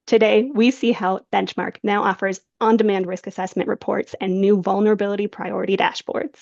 Today, we see how Benchmark now offers on-demand risk assessment reports and new vulnerability priority dashboards.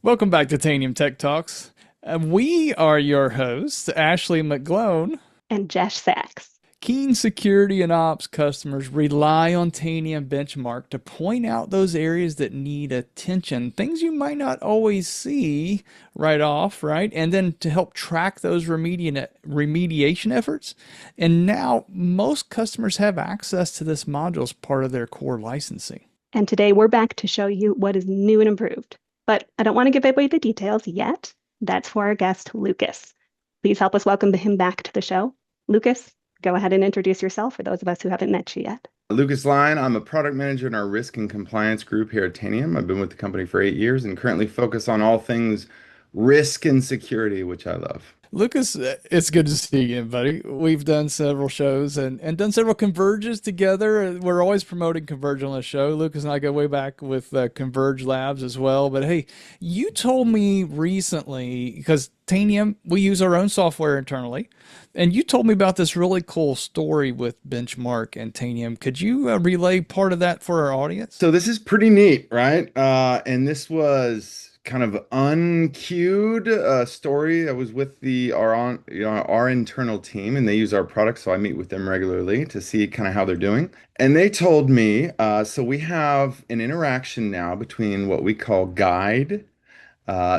Welcome back to Tanium Tech Talks. We are your hosts, Ashley McGlone. And Jesh Sachs. Keen security and ops customers rely on Tanium Benchmark to point out those areas that need attention, things you might not always see right off, right? And then to help track those remediation efforts. And now most customers have access to this module as part of their core licensing. And today we're back to show you what is new and improved. But I don't want to give away the details yet. That's for our guest, Lucas. Please help us welcome him back to the show. Lucas, go ahead and introduce yourself for those of us who haven't met you yet. Lucas Lyon, I'm a product manager in our risk and compliance group here at Tanium. I've been with the company for 8 years and currently focus on all things risk and security, which I love. Lucas, it's good to see you again, buddy. We've done several shows and done several converges together. We're always promoting Converge on the show. Lucas and I go way back with Converge Labs as well. But hey, you told me recently, because Tanium, we use our own software internally, and you told me about this really cool story with Benchmark and Tanium. Could you relay part of that for our audience? So this is pretty neat, right? And this was kind of uncued story. I was with our internal team, and they use our product, so I meet with them regularly to see kind of how they're doing. And they told me, so we have an interaction now between what we call Guide,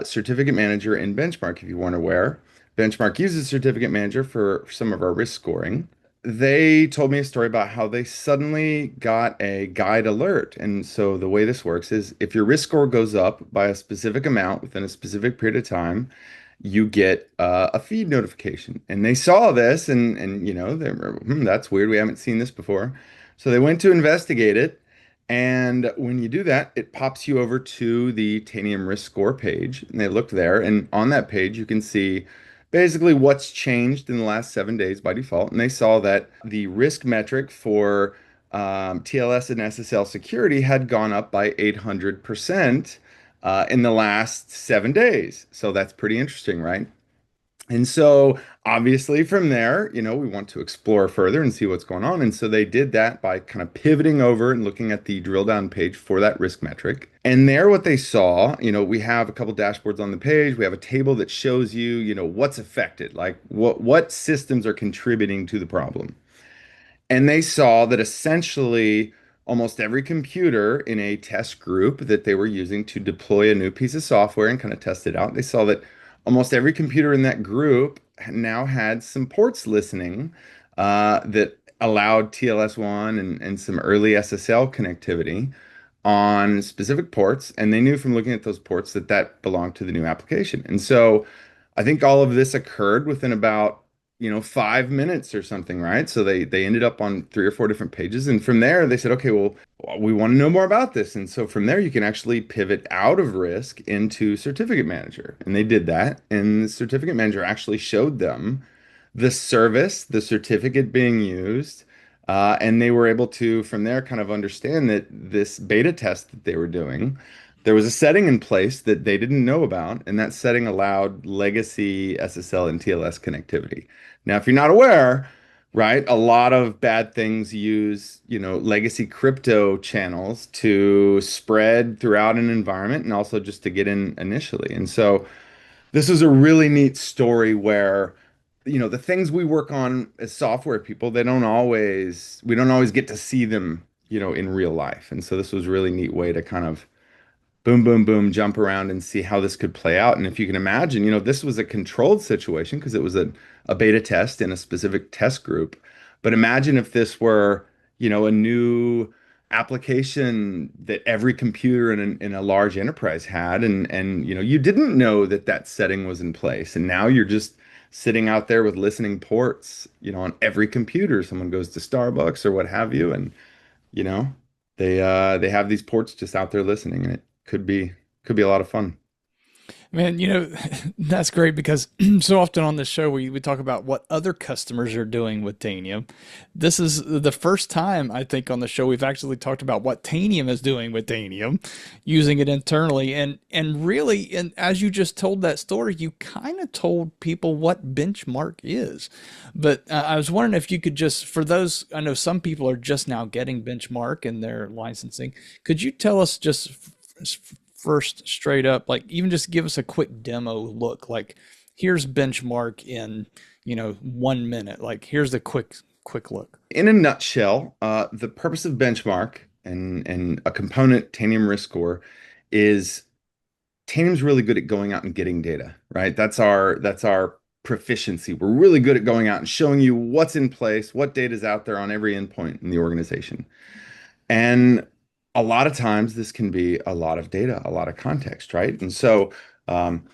Certificate Manager, and Benchmark. If you weren't aware, Benchmark uses Certificate Manager for some of our risk scoring. They told me a story about how they suddenly got a guide alert. And so the way this works is if your risk score goes up by a specific amount within a specific period of time, you get a feed notification. And they saw this and they were, that's weird. We haven't seen this before. So they went to investigate it. And when you do that, it pops you over to the Tanium risk score page. And they looked there. And on that page, you can see basically what's changed in the last 7 days by default. And they saw that the risk metric for TLS and SSL security had gone up by 800% in the last 7 days. So that's pretty interesting, right? And so obviously from there, we want to explore further and see what's going on. And so they did that by kind of pivoting over and looking at the drill down page for that risk metric. And there what they saw, we have a couple dashboards on the page. We have a table that shows you, what's affected, like what systems are contributing to the problem. And they saw that essentially almost every computer in a test group that they were using to deploy a new piece of software and kind of test it out, they saw that almost every computer in that group now had some ports listening that allowed TLS1 and some early SSL connectivity on specific ports. And they knew from looking at those ports that that belonged to the new application. And so I think all of this occurred within about 5 minutes or something, right? So they ended up on 3 or 4 different pages, and from there they said, okay, well, we want to know more about this, and so from there you can actually pivot out of risk into Certificate Manager, and they did that, and the Certificate Manager actually showed them the service, the certificate being used, and they were able to from there kind of understand that this beta test that they were doing. There was a setting in place that they didn't know about, and that setting allowed legacy SSL and TLS connectivity. Now, if you're not aware, right, a lot of bad things use, legacy crypto channels to spread throughout an environment and also just to get in initially. And so this is a really neat story where, the things we work on as software people, we don't always get to see them, in real life. And so this was a really neat way to kind of boom, boom, boom, jump around and see how this could play out. And if you can imagine, this was a controlled situation because it was a beta test in a specific test group. But imagine if this were, a new application that every computer in a large enterprise had, and you didn't know that that setting was in place, and now you're just sitting out there with listening ports, on every computer. Someone goes to Starbucks or what have you, and you know, they have these ports just out there listening, and it could be a lot of fun. Man, that's great because so often on this show we talk about what other customers are doing with Tanium. This is the first time I think on the show we've actually talked about what Tanium is doing with Tanium, using it internally. And really, and as you just told that story, you kind of told people what benchmark is. But I was wondering if you could just, for those, I know some people are just now getting benchmark in their licensing. Could you tell us just first straight up, like even just give us a quick demo look, like here's benchmark in 1 minute, like here's the quick look. In a nutshell, the purpose of benchmark and a component Tanium risk score is Tanium's really good at going out and getting data, right? That's our proficiency. We're really good at going out and showing you what's in place, what data is out there on every endpoint in the organization. And a lot of times this can be a lot of data, a lot of context, right? And so um,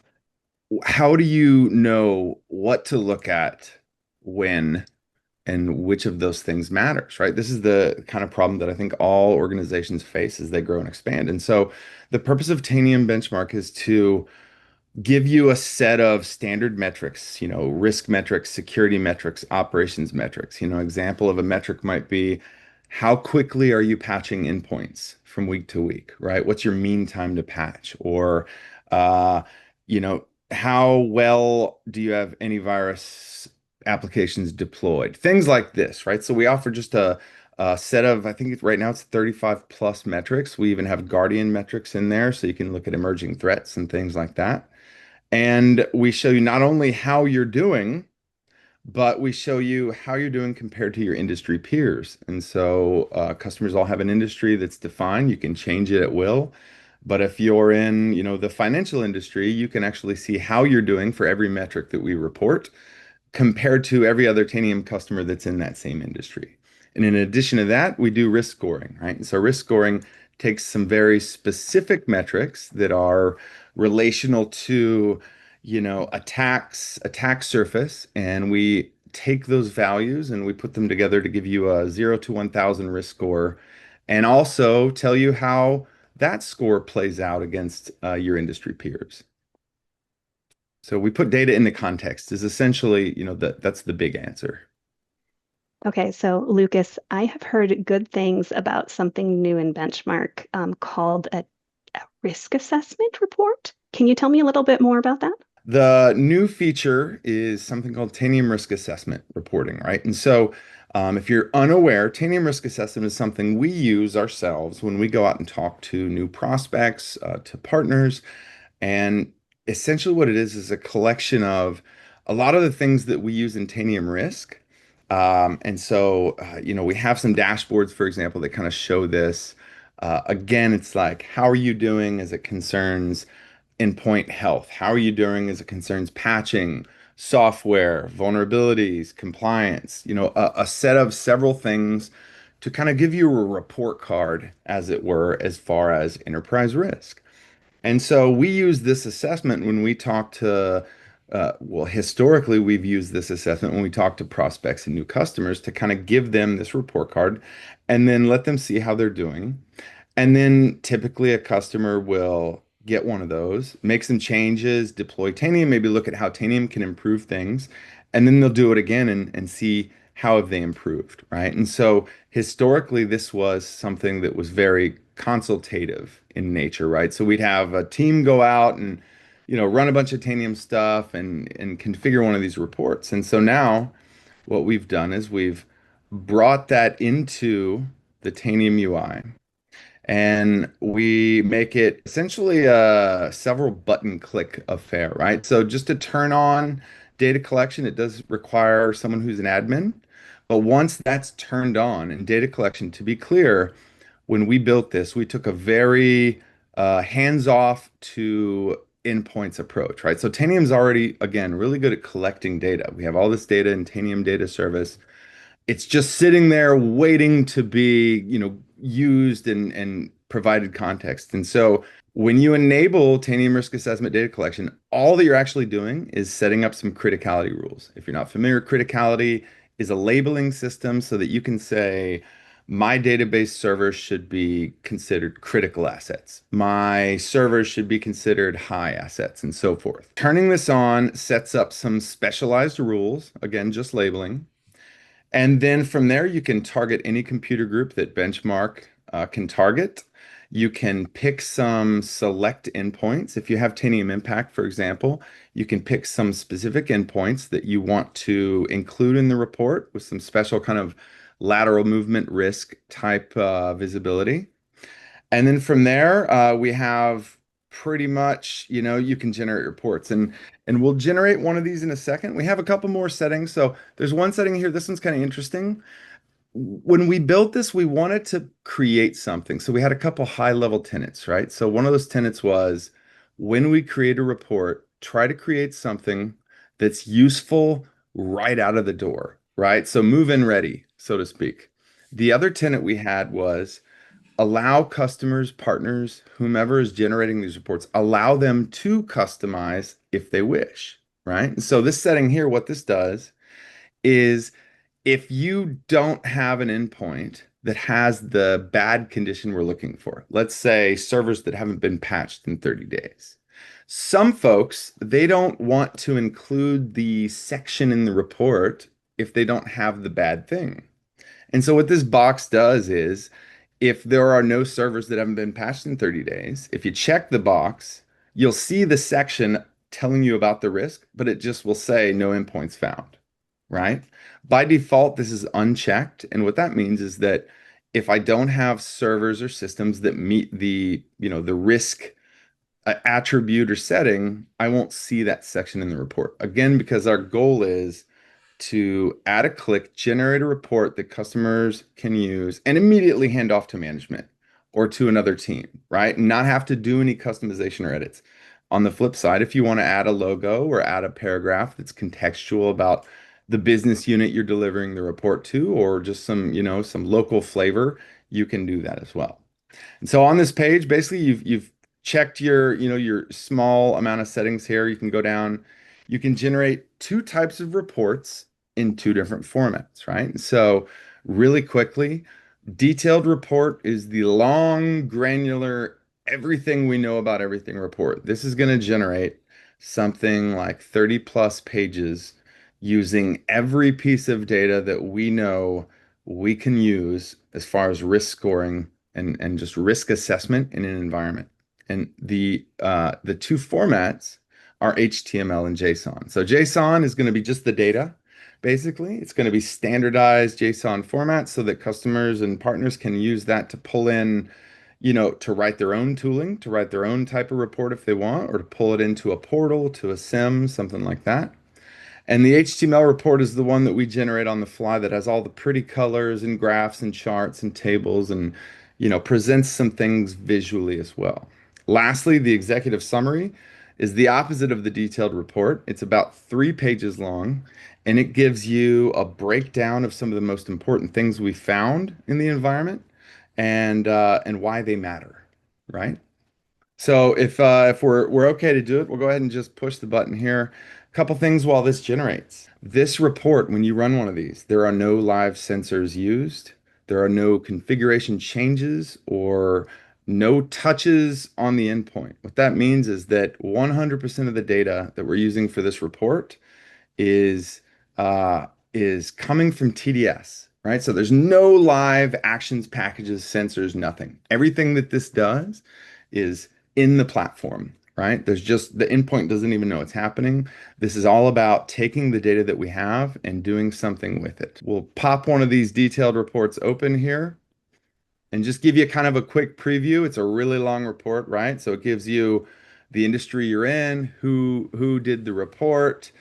how do you know what to look at when and which of those things matters, right? This is the kind of problem that I think all organizations face as they grow and expand. And so the purpose of Tanium Benchmark is to give you a set of standard metrics, risk metrics, security metrics, operations metrics. Example of a metric might be how quickly are you patching endpoints from week to week, right? What's your mean time to patch? Or, uh, how well do you have antivirus applications deployed? Things like this, right? So we offer just a set of, I think right now it's 35 plus metrics. We even have Guardian metrics in there, so you can look at emerging threats and things like that. And we show you not only how you're doing, but we show you how you're doing compared to your industry peers. And so customers all have an industry that's defined. You can change it at will. But if you're in, the financial industry, you can actually see how you're doing for every metric that we report compared to every other Tanium customer that's in that same industry. And in addition to that, we do risk scoring, right? And so risk scoring takes some very specific metrics that are relational to, attacks, attack surface, and we take those values and we put them together to give you a 0 to 1,000 risk score and also tell you how that score plays out against your industry peers. So we put data into context is essentially, that's the big answer. Okay, so Lucas, I have heard good things about something new in Benchmark called a risk assessment report. Can you tell me a little bit more about that? The new feature is something called Tanium Risk Assessment reporting, right? And so if you're unaware, Tanium Risk Assessment is something we use ourselves when we go out and talk to new prospects, to partners. And essentially, what it is a collection of a lot of the things that we use in Tanium Risk. And so, we have some dashboards, for example, that kind of show this. Again, it's like, how are you doing as it concerns endpoint health? How are you doing as it concerns patching, software, vulnerabilities, compliance? A set of several things to kind of give you a report card, as it were, as far as enterprise risk. And so we use this assessment when we talk to, well, historically, we've used this assessment when we talk to prospects and new customers to kind of give them this report card and then let them see how they're doing. And then typically a customer will get one of those, make some changes, deploy Tanium, maybe look at how Tanium can improve things, and then they'll do it again and see how have they improved, right? And so historically, this was something that was very consultative in nature, right? So we'd have a team go out and run a bunch of Tanium stuff and configure one of these reports. And so now what we've done is we've brought that into the Tanium UI and we make it essentially a several button click affair, right? So just to turn on data collection, it does require someone who's an admin. But once that's turned on and data collection, to be clear, when we built this, we took a very hands-off to endpoints approach, right? So Tanium's already, again, really good at collecting data. We have all this data in Tanium Data Service. It's just sitting there waiting to be, used and provided context. And so when you enable Tanium risk assessment data collection, all that you're actually doing is setting up some criticality rules. If you're not familiar, criticality is a labeling system so that you can say, My database servers should be considered critical assets. My servers should be considered high assets, and so forth. Turning this on sets up some specialized rules, again, just labeling. And then from there, you can target any computer group that Benchmark can target. You can pick some select endpoints. If you have Tanium Impact, for example, you can pick some specific endpoints that you want to include in the report with some special kind of lateral movement risk type visibility. And then from there, we have pretty much, you can generate reports, and we'll generate one of these in a second. We have a couple more settings. So there's one setting here. This one's kind of interesting. When we built this, we wanted to create something. So we had a couple high level tenets, right? So one of those tenets was when we create a report, try to create something that's useful right out of the door, right? So move in ready, so to speak. The other tenet we had was allow customers, partners, whomever is generating these reports, allow them to customize if they wish, right? And so this setting here, what this does is if you don't have an endpoint that has the bad condition we're looking for, let's say servers that haven't been patched in 30 days. Some folks, they don't want to include the section in the report if they don't have the bad thing. And so what this box does is if there are no servers that haven't been patched in 30 days, if you check the box, you'll see the section telling you about the risk, but it just will say no endpoints found, right? By default, this is unchecked. And what that means is that if I don't have servers or systems that meet the risk attribute or setting, I won't see that section in the report. Again, because our goal is to add a click, generate a report that customers can use and immediately hand off to management or to another team, right? Not have to do any customization or edits. On the flip side, if you want to add a logo or add a paragraph that's contextual about the business unit you're delivering the report to, or just some local flavor, you can do that as well. And so on this page, basically you've checked your small amount of settings here. You can go down, you can generate two types of reports in two different formats, right? So really quickly, detailed report is the long, granular, everything we know about everything report. This is going to generate something like 30 plus pages using every piece of data that we know we can use as far as risk scoring and just risk assessment in an environment. And the two formats are HTML and JSON. So JSON is going to be just the data. Basically, it's going to be standardized JSON format so that customers and partners can use that to pull in, to write their own tooling, to write their own type of report if they want, or to pull it into a portal, to a SIM, something like that. And the HTML report is the one that we generate on the fly that has all the pretty colors and graphs and charts and tables and, presents some things visually as well. Lastly, the executive summary is the opposite of the detailed report. It's about 3 pages long, and it gives you a breakdown of some of the most important things we found in the environment and why they matter, right? So if we're okay to do it, we'll go ahead and just push the button here. A couple things while this generates. This report, when you run one of these, there are no live sensors used. There are no configuration changes or no touches on the endpoint. What that means is that 100% of the data that we're using for this report is is coming from TDS, right? So there's no live actions, packages, sensors, nothing. Everything that this does is in the platform, right? There's just the endpoint doesn't even know it's happening. This is all about taking the data that we have and doing something with it. We'll pop one of these detailed reports open here and just give you kind of a quick preview. It's a really long report, right? So it gives you the industry you're in, who did the report,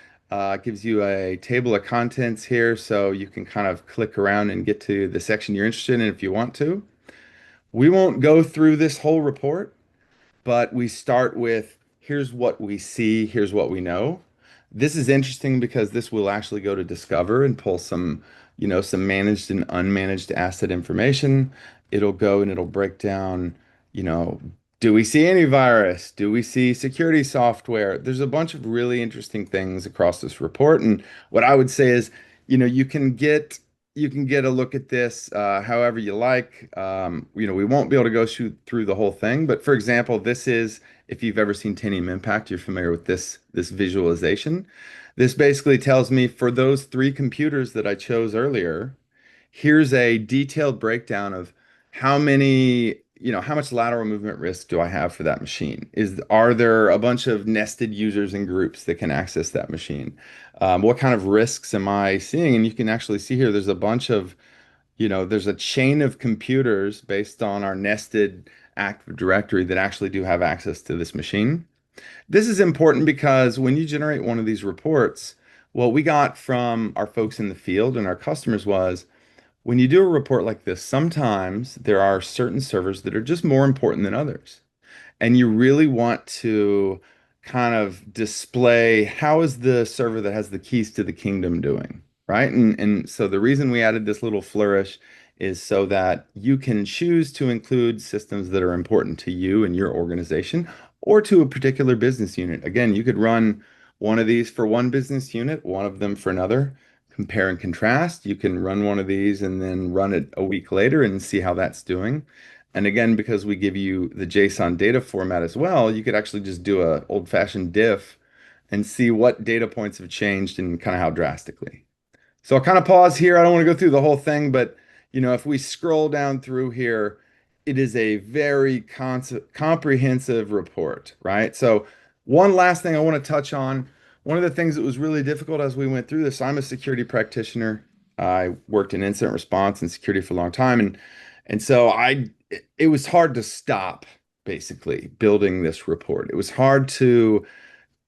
gives you a table of contents here, so you can kind of click around and get to the section you're interested in if you want to. We won't go through this whole report, but we start with here's what we see, here's what we know. This is interesting because this will actually go to Discover and pull some managed and unmanaged asset information. It'll go and it'll break down, you know, do we see any virus? Do we see security software? There's a bunch of really interesting things across this report. And what I would say is, you can get you can get a look at this however you like. We won't be able to go through the whole thing, but for example, this is if you've ever seen Tanium Impact, you're familiar with this visualization. This basically tells me for those three computers that I chose earlier, here's a detailed breakdown of how much lateral movement risk do I have for that machine? Are there a bunch of nested users and groups that can access that machine? What kind of risks am I seeing? And you can actually see here, there's a chain of computers based on our nested Active Directory that actually do have access to this machine. This is important because when you generate one of these reports, what we got from our folks in the field and our customers was when you do a report like this, sometimes there are certain servers that are just more important than others. And you really want to kind of display how is the server that has the keys to the kingdom doing, right? And so the reason we added this little flourish is so that you can choose to include systems that are important to you and your organization or to a particular business unit. Again, you could run one of these for one business unit, one of them for another. Compare and contrast. You can run one of these and then run it a week later and see how that's doing. And again, because we give you the JSON data format as well, you could actually just do a old-fashioned diff and see what data points have changed and kind of how drastically. So I'll kind of pause here. I don't want to go through the whole thing, but if we scroll down through here, it is a very comprehensive report, right? So one last thing I want to touch on. One of the things that was really difficult as we went through this, I'm a security practitioner. I worked in incident response and security for a long time, and so it was hard to stop basically building this report. It was hard to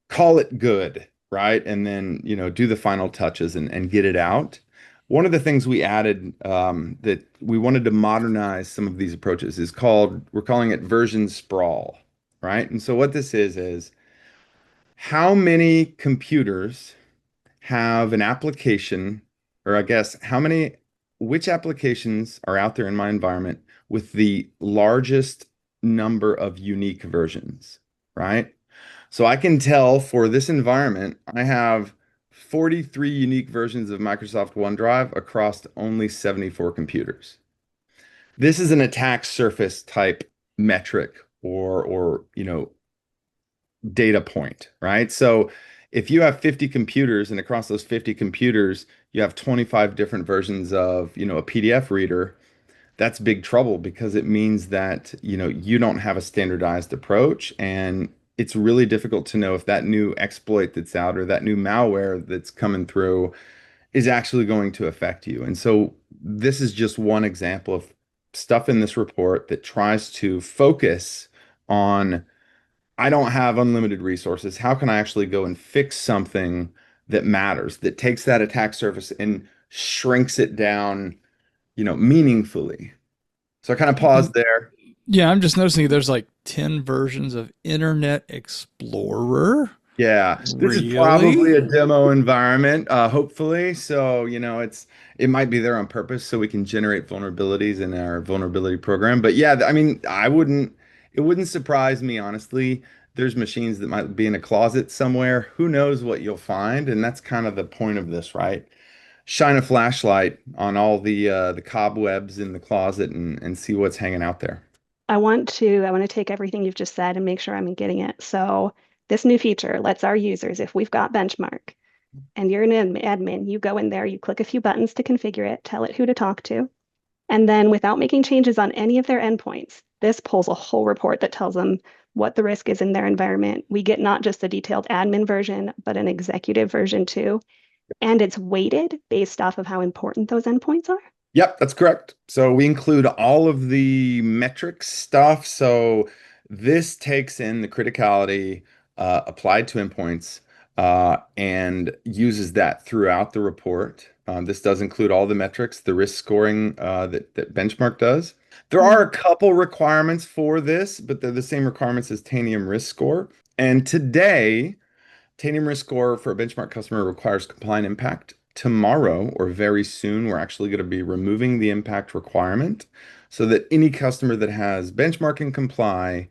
call it good, right? And then, do the final touches and get it out. One of the things we added that we wanted to modernize some of these approaches we're calling it version sprawl, right? And so what this is how many computers have an application, or I guess which applications are out there in my environment with the largest number of unique versions, right? So I can tell for this environment, I have 43 unique versions of Microsoft OneDrive across only 74 computers. This is an attack surface type metric or data point, right? So if you have 50 computers and across those 50 computers, you have 25 different versions of, a PDF reader, that's big trouble because it means that, you don't have a standardized approach and it's really difficult to know if that new exploit that's out or that new malware that's coming through is actually going to affect you. And so this is just one example of stuff in this report that tries to focus on I don't have unlimited resources. How can I actually go and fix something that matters, that takes that attack surface and shrinks it down, meaningfully? So I kind of paused there. Yeah, I'm just noticing there's like 10 versions of Internet Explorer. Yeah, this is probably Really? a demo environment, hopefully. So, it might be there on purpose so we can generate vulnerabilities in our vulnerability program. But yeah, I mean, it wouldn't surprise me, honestly. There's machines that might be in a closet somewhere. Who knows what you'll find? And that's kind of the point of this, right? Shine a flashlight on all the cobwebs in the closet and see what's hanging out there. I want to take everything you've just said and make sure I'm getting it. So this new feature lets our users, if we've got benchmark and you're an admin, you go in there, you click a few buttons to configure it, tell it who to talk to, and then without making changes on any of their endpoints, this pulls a whole report that tells them what the risk is in their environment. We get not just a detailed admin version, but an executive version too. And it's weighted based off of how important those endpoints are. Yep, that's correct. So we include all of the metrics stuff. So this takes in the criticality applied to endpoints and uses that throughout the report. This does include all the metrics, the risk scoring that Benchmark does. There are a couple requirements for this, but they're the same requirements as Tanium Risk Score. And today, Tanium Risk Score for a benchmark customer requires compliant impact. Tomorrow or very soon, we're actually going to be removing the impact requirement so that any customer that has benchmark and comply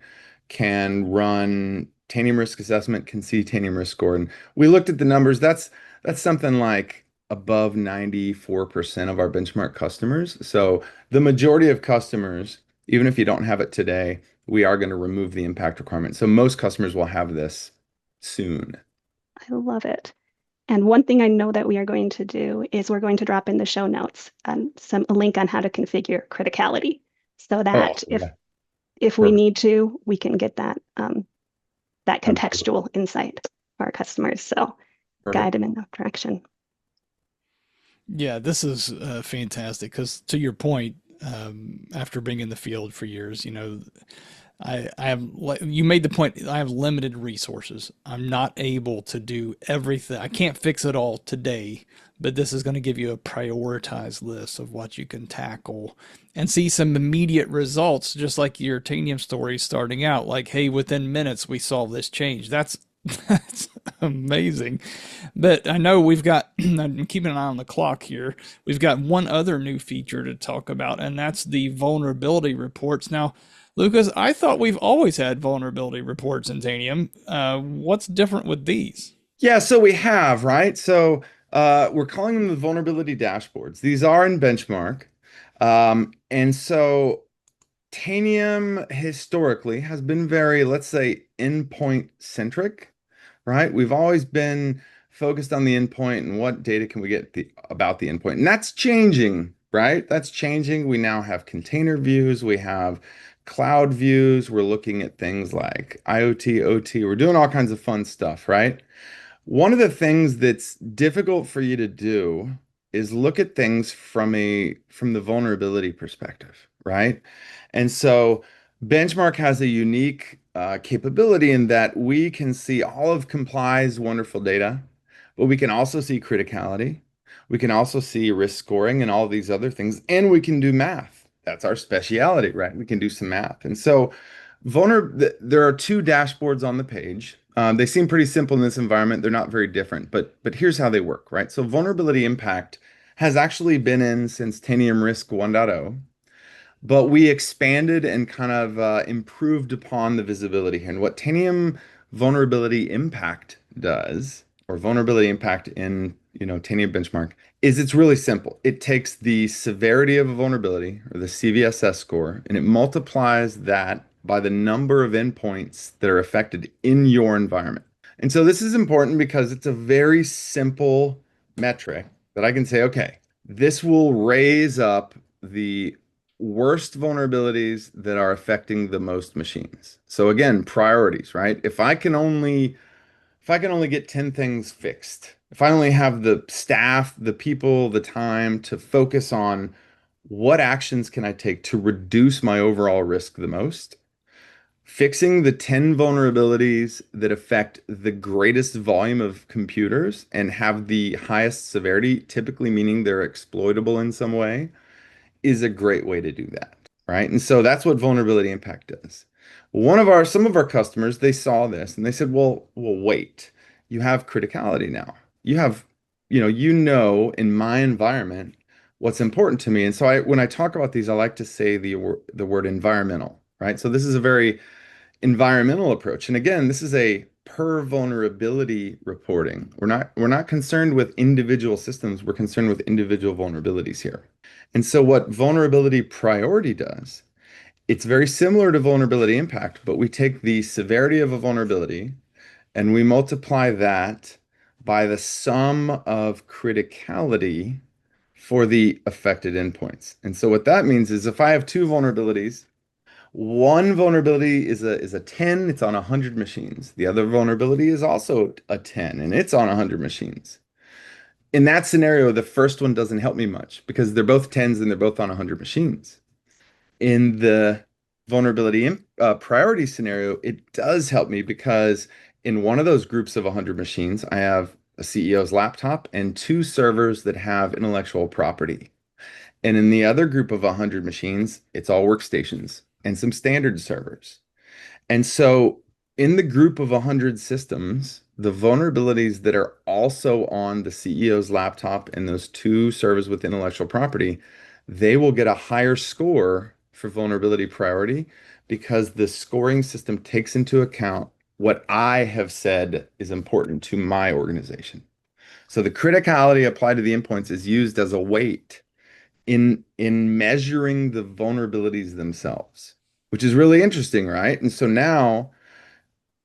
can run Tanium Risk Assessment, can see Tanium Risk Score. And we looked at the numbers. That's something like above 94% of our benchmark customers. So the majority of customers, even if you don't have it today, we are going to remove the impact requirement. So most customers will have this soon. I love it. And one thing I know that we are going to do is we're going to drop in the show notes a link on how to configure Criticality so Oh, that yeah. if we Perfect. need to, we can get that Absolutely. contextual insight for our customers. So guide Perfect. them in that direction. Yeah, this is fantastic because to your point, after being in the field for years, I have you made the point. I have limited resources. I'm not able to do everything. I can't fix it all today, but this is going to give you a prioritized list of what you can tackle and see some immediate results, just like your Tanium story starting out. Like, hey, within minutes we solve this change. That's amazing. But I know we've got. I'm keeping an eye on the clock here. We've got one other new feature to talk about, and that's the vulnerability reports. Now, Lucas, I thought we've always had vulnerability reports in Tanium. What's different with these? Yeah, so we have, right? So we're calling them the vulnerability dashboards. These are in benchmark. And so Tanium historically has been very, let's say, endpoint centric, right? We've always been focused on the endpoint and what data can we get about the endpoint. And that's changing, right? That's changing. We now have container views, we have cloud views, we're looking at things like IoT, OT, we're doing all kinds of fun stuff, right? One of the things that's difficult for you to do is look at things from the vulnerability perspective, right? And so Benchmark has a unique capability in that we can see all of Comply's wonderful data, but we can also see criticality. We can also see risk scoring and all these other things, and we can do math. That's our speciality, right? We can do some math. And so there are two dashboards on the page. They seem pretty simple in this environment. They're not very different, but here's how they work, right? So vulnerability impact has actually been in since Tanium Risk 1.0, but we expanded and kind of improved upon the visibility here. And what Tanium vulnerability impact does, or vulnerability impact in Tanium benchmark, is it's really simple. It takes the severity of a vulnerability, or the CVSS score, and it multiplies that by the number of endpoints that are affected in your environment. And so this is important because it's a very simple metric that I can say, okay, this will raise up the worst vulnerabilities that are affecting the most machines. So again, priorities, right? If I can only get 10 things fixed, if I only have the staff, the people, the time to focus on what actions can I take to reduce my overall risk the most, fixing the 10 vulnerabilities that affect the greatest volume of computers and have the highest severity, typically meaning they're exploitable in some way, is a great way to do that, right? And so that's what vulnerability impact does. Some of our customers, they saw this and they said, well, wait, you have criticality now. In my environment what's important to me. And so when I talk about these, I like to say the word environmental, right? So this is a very environmental approach. And again, this is a per vulnerability reporting. We're not concerned with individual systems, we're concerned with individual vulnerabilities here. And so what vulnerability priority does, it's very similar to vulnerability impact, but we take the severity of a vulnerability and we multiply that by the sum of criticality for the affected endpoints. And so what that means is if I have two vulnerabilities, one vulnerability is a 10, it's on 100 machines. The other vulnerability is also a 10 and it's on 100 machines. In that scenario, the first one doesn't help me much because they're both 10s and they're both on 100 machines. In the priority scenario, it does help me because in one of those groups of 100 machines, I have a CEO's laptop and two servers that have intellectual property. And in the other group of 100 machines, it's all workstations and some standard servers. And so in the group of 100 systems, the vulnerabilities that are also on the CEO's laptop and those two servers with intellectual property, they will get a higher score for vulnerability priority because the scoring system takes into account what I have said is important to my organization. So the criticality applied to the endpoints is used as a weight in measuring the vulnerabilities themselves, which is really interesting, right? And so now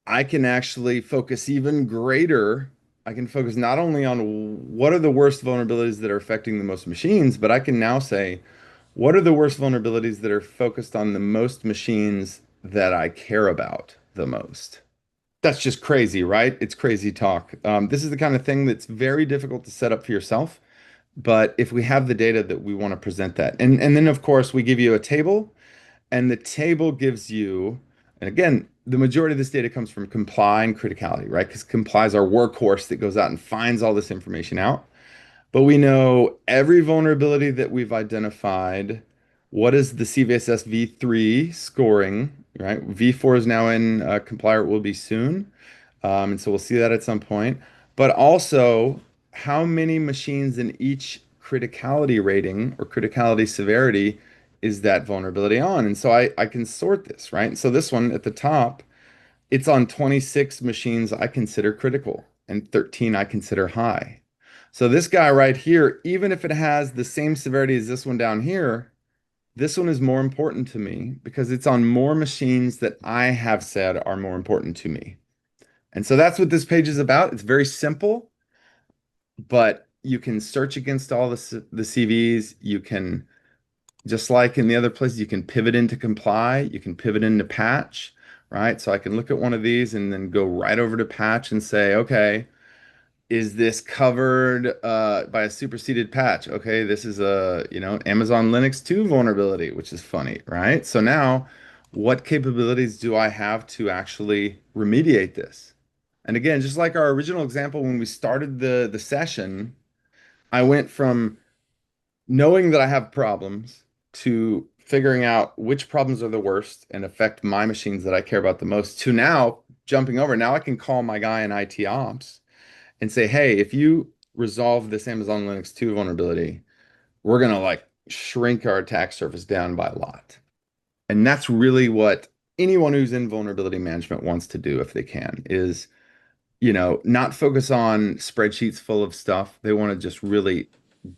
I can actually focus even greater. I can focus not only on what are the worst vulnerabilities that are affecting the most machines, but I can now say, what are the worst vulnerabilities that are focused on the most machines that I care about the most? That's just crazy, right? It's crazy talk. This is the kind of thing that's very difficult to set up for yourself. But if we have the data that we want to present that, and then of course we give you a table, and the table gives you, and again, the majority of this data comes from comply and criticality, right? Because comply is our workhorse that goes out and finds all this information out. But we know every vulnerability that we've identified. What is the CVSS v3 scoring, right? V4 is now in comply, or it will be soon. And so we'll see that at some point. But also, how many machines in each criticality rating or criticality severity is that vulnerability on? And so I can sort this, right? And so this one at the top, it's on 26 machines I consider critical and 13 I consider high. So this guy right here, even if it has the same severity as this one down here, this one is more important to me because it's on more machines that I have said are more important to me. And so that's what this page is about. It's very simple, but you can search against all the CVs. You can, just like in the other places, you can pivot into comply. You can pivot into patch, right? So I can look at one of these and then go right over to patch and say, okay, is this covered by a superseded patch? Okay, this is a, Amazon Linux 2 vulnerability, which is funny, right? So now, what capabilities do I have to actually remediate this? And again, just like our original example when we started the session, I went from knowing that I have problems to figuring out which problems are the worst and affect my machines that I care about the most to now jumping over. Now I can call my guy in IT ops and say, hey, if you resolve this Amazon Linux 2 vulnerability, we're going to like shrink our attack surface down by a lot. And that's really what anyone who's in vulnerability management wants to do if they can, is, not focus on spreadsheets full of stuff. They want to just really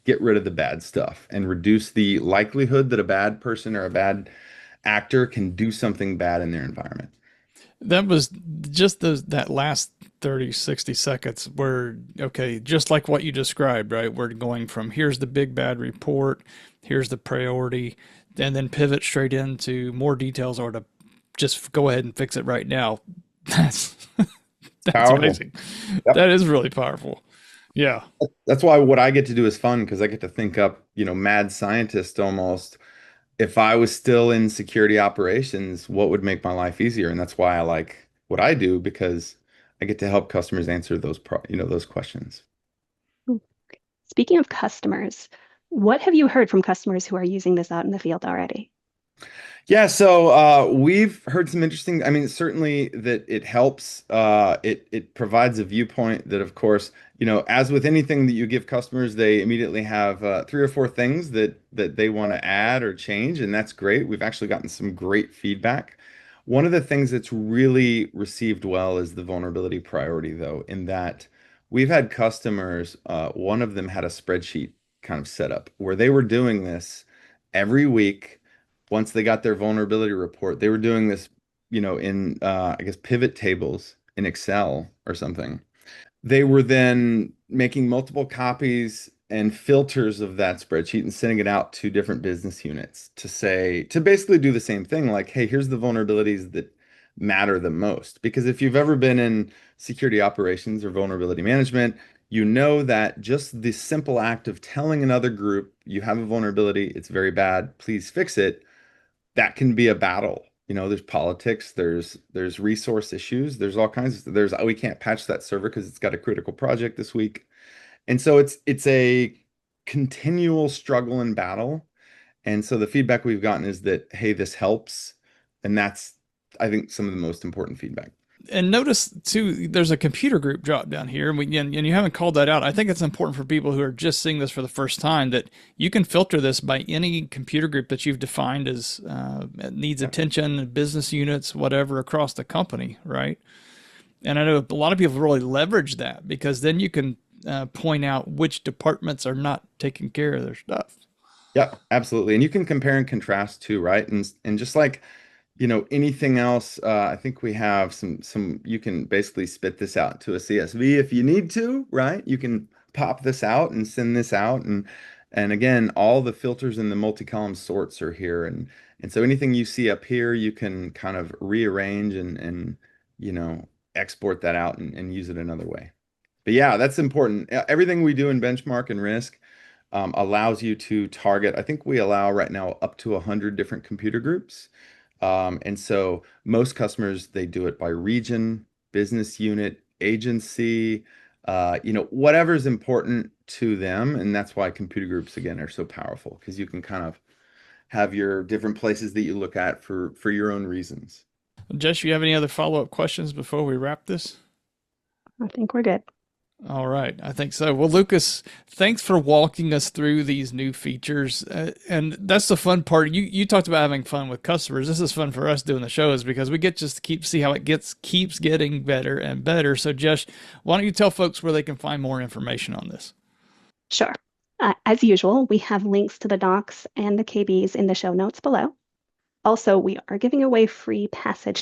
get rid of the bad stuff and reduce the likelihood that a bad person or a bad actor can do something bad in their environment. That was just that last 30, 60 seconds where, okay, just like what you described, right? We're going from here's the big bad report, here's the priority, and then pivot straight into more details or to just go ahead and fix it right now. That's that's Powerful. amazing. Yep. That is really powerful. Yeah. That's why what I get to do is fun because I get to think up, mad scientist almost. If I was still in security operations, what would make my life easier? And that's why I like what I do because I get to help customers answer those questions. Speaking of customers, what have you heard from customers who are using this out in the field already? Yeah, so we've heard some interesting. I mean, certainly that it helps. It provides a viewpoint that, of course, as with anything that you give customers, they immediately have three or four things that they want to add or change, and that's great. We've actually gotten some great feedback. One of the things that's really received well is the vulnerability priority, though, in that we've had customers. One of them had a spreadsheet kind of set up where they were doing this every week once they got their vulnerability report, they were doing this, in I guess pivot tables in Excel or something. They were then making multiple copies and filters of that spreadsheet and sending it out to different business units to basically do the same thing, like, hey, here's the vulnerabilities that matter the most. Because if you've ever been in security operations or vulnerability management, you know that just the simple act of telling another group you have a vulnerability, it's very bad, please fix it, that can be a battle. There's politics, there's resource issues, there's all kinds of there's we can't patch that server because it's got a critical project this week. And so it's a continual struggle and battle. And so the feedback we've gotten is that, hey, this helps. And that's, I think, some of the most important feedback. And notice too, there's a computer group drop down here, and you haven't called that out. I think it's important for people who are just seeing this for the first time that you can filter this by any computer group that you've defined as needs Yeah. attention, business units, whatever, across the company, right? And I know a lot of people really leverage that because then you can point out which departments are not taking care of their stuff. Yeah, absolutely. And you can compare and contrast too, right? And just like, anything else, I think we have some you can basically spit this out to a CSV if you need to, right? You can pop this out and send this out, and again, all the filters and the multi-column sorts are here, and so anything you see up here, you can kind of rearrange and you know export that out and use it another way. But yeah, that's important. Everything we do in benchmark and risk allows you to target. I think we allow right now up to 100 different computer groups. And so most customers, they do it by region, business unit, agency, whatever's important to them. And that's why computer groups, again, are so powerful because you can kind of have your different places that you look at for your own reasons. Jess, you have any other follow-up questions before we wrap this? I think we're good. All right, I think so. Well, Lucas, thanks for walking us through these new features, and that's the fun part. You talked about having fun with customers. This is fun for us doing the shows because we get just to keep see how it keeps getting better and better. So, Jess, why don't you tell folks where they can find more information on this? Sure. As usual, we have links to the docs and the KBs in the show notes below. Also, we are giving away free passes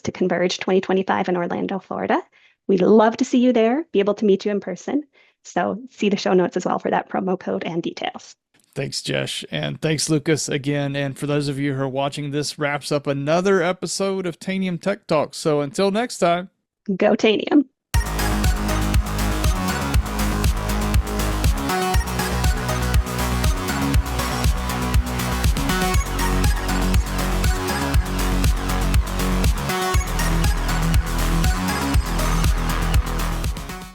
to Converge 2025 in Orlando, Florida. We'd love to see you there, be able to meet you in person. So see the show notes as well for that promo code and details. Thanks, Jesh. And thanks, Lucas, again. And for those of you who are watching, this wraps up another episode of Tanium Tech Talk. So until next time, Go Tanium.